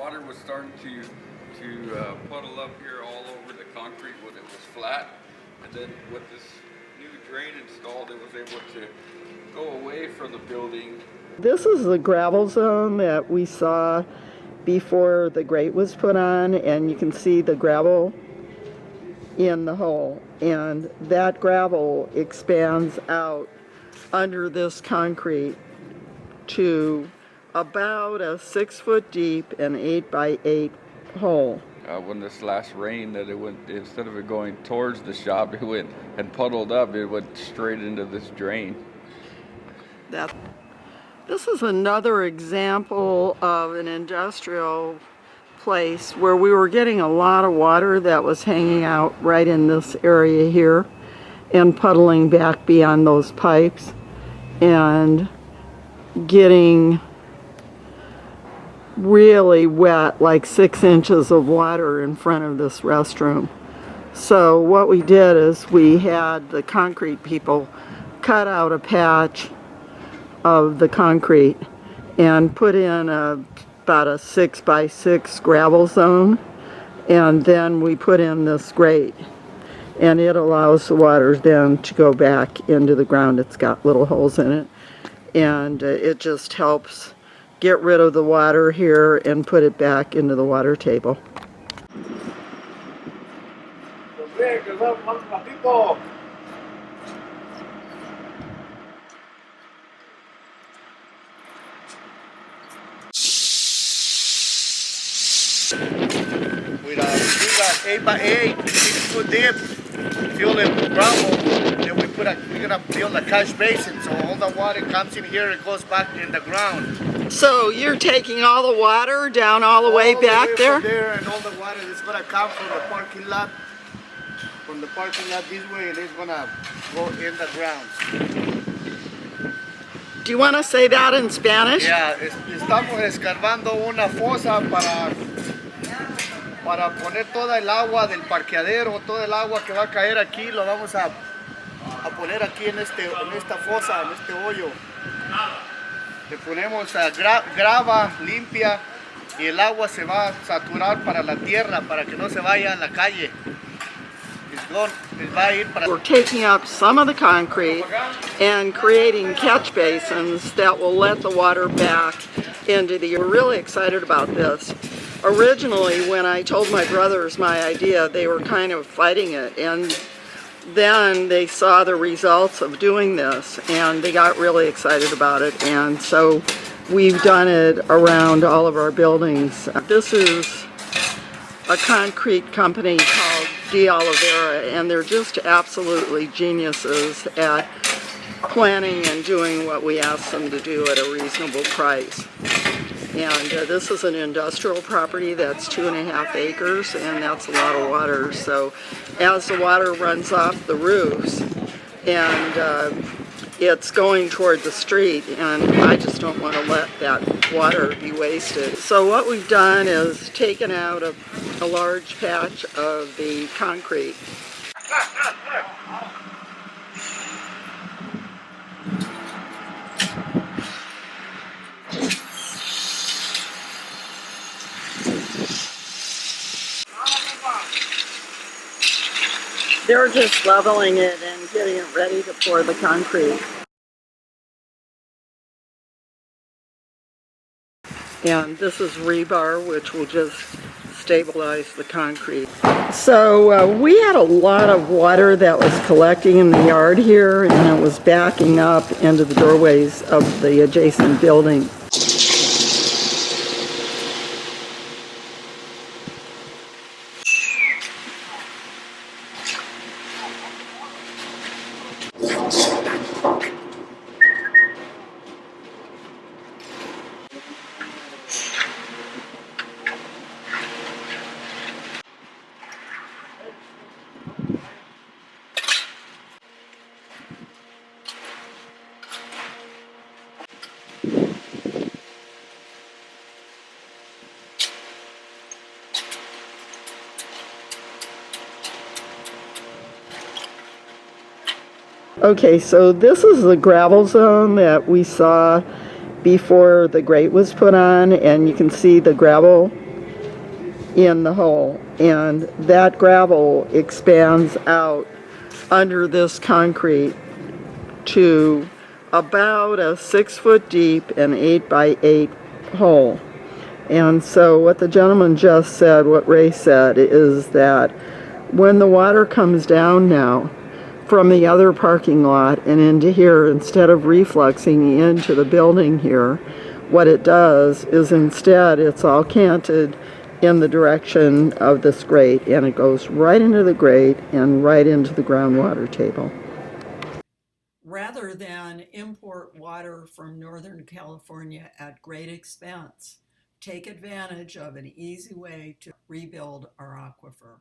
water was starting to puddle up here all over the concrete when it was flat, and then with this new drain installed, it was able to go away from the building. This is the gravel zone that we saw before the grate was put on, and you can see the gravel in the hole, and that gravel expands out under this concrete to about a 6 foot deep and 8 by 8 hole. When this last rain, that it went, instead of it going towards the shop, it went and puddled up, it went straight into this drain. This is another example of an industrial place where we were getting a lot of water that was hanging out right in this area here and puddling back beyond those pipes and getting really wet, like 6 inches of water in front of this restroom. So what we did is we had the concrete people cut out a patch of the concrete and put in about a 6 by 6 gravel zone, and then we put in this grate, and it allows the water then to go back into the ground. It's got little holes in it, and it just helps get rid of the water here and put it back into the water table. We got 8 by 8, 6 foot deep, fill it with gravel, then we're gonna build a catch basin, so all the water comes in here and goes back in the ground. So you're taking all the water down all the way back there? From there, and all the water is gonna come from the parking lot, this way, and it's gonna go in the ground. Do you want to say that in Spanish? Yeah, estamos escarbando una fosa para poner toda el agua del parqueadero, todo el agua que va a caer aquí, lo vamos a poner aquí en esta fosa, en este hoyo. Le ponemos grava limpia y el agua se va a saturar para la tierra, para que no se vaya a la calle. We're taking up some of the concrete and creating catch basins that will let the water back into the... We're really excited about this. Originally, when I told my brothers my idea, they were kind of fighting it, and then they saw the results of doing this and they got really excited about it, and so we've done it around all of our buildings. This is a concrete company called De Oliveira, and they're just absolutely geniuses at planning and doing what we ask them to do at a reasonable price. And this is an industrial property that's 2.5 acres, and that's a lot of water. So as the water runs off the roofs and it's going toward the street, and I just don't want to let that water be wasted. So what we've done is taken out a large patch of the concrete. They're just leveling it and getting it ready to pour the concrete. And this is rebar, which will just stabilize the concrete. So we had a lot of water that was collecting in the yard here, and it was backing up into the doorways of the adjacent building. Okay, so this is the gravel zone that we saw before the grate was put on, and you can see the gravel in the hole, and that gravel expands out under this concrete to about a 6-foot deep and 8 by 8 hole. And so what the gentleman just said, what Ray said, is that when the water comes down now from the other parking lot and into here, instead of refluxing into the building here, what it does is instead it's all canted in the direction of this grate, and it goes right into the grate and right into the groundwater table. Rather than import water from Northern California at great expense, take advantage of an easy way to rebuild our aquifer.